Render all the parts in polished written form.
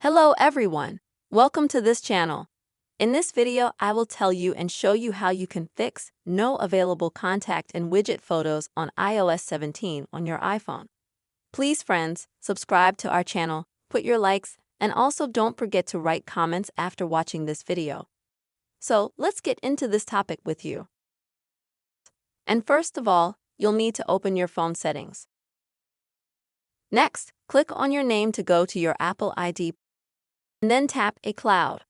Hello everyone, welcome to this channel. In this video, I will tell you and show you how you can fix no available contact and widget photos on iOS 17 on your iPhone. Please friends, subscribe to our channel, put your likes, and also don't forget to write comments after watching this video. So let's get into this topic with you. And first of all, you'll need to open your phone settings. Next, click on your name to go to your Apple ID. And then tap iCloud.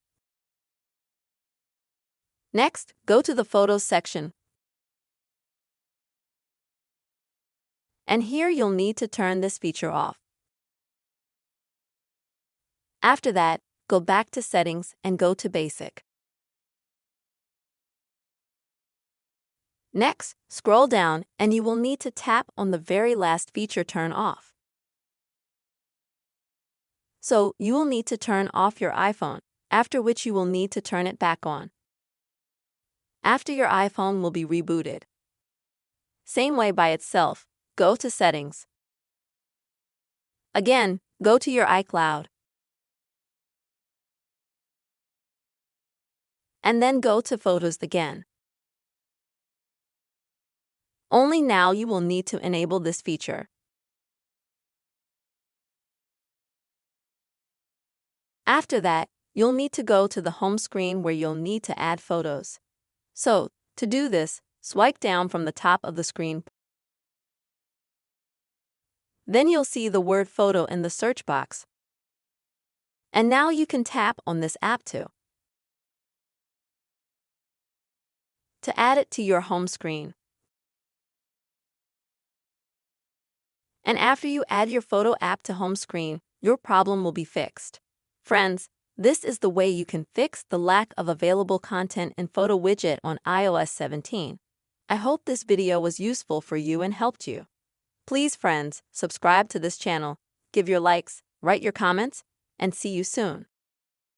Next, go to the Photos section. And here you'll need to turn this feature off. After that, go back to Settings and go to Basic. Next, scroll down and you will need to tap on the very last feature Turn Off. So, you will need to turn off your iPhone, after which you will need to turn it back on. After your iPhone will be rebooted. Same way by itself, go to Settings. Again, go to your iCloud. And then go to Photos again. Only now you will need to enable this feature. After that, you'll need to go to the home screen where you'll need to add photos. So, to do this, swipe down from the top of the screen. Then you'll see the word photo in the search box. And now you can tap on this app to add it to your home screen. And after you add your photo app to home screen, your problem will be fixed. Friends, this is the way you can fix the lack of available content and photo widget on iOS 17. I hope this video was useful for you and helped you. Please friends, subscribe to this channel, give your likes, write your comments, and see you soon.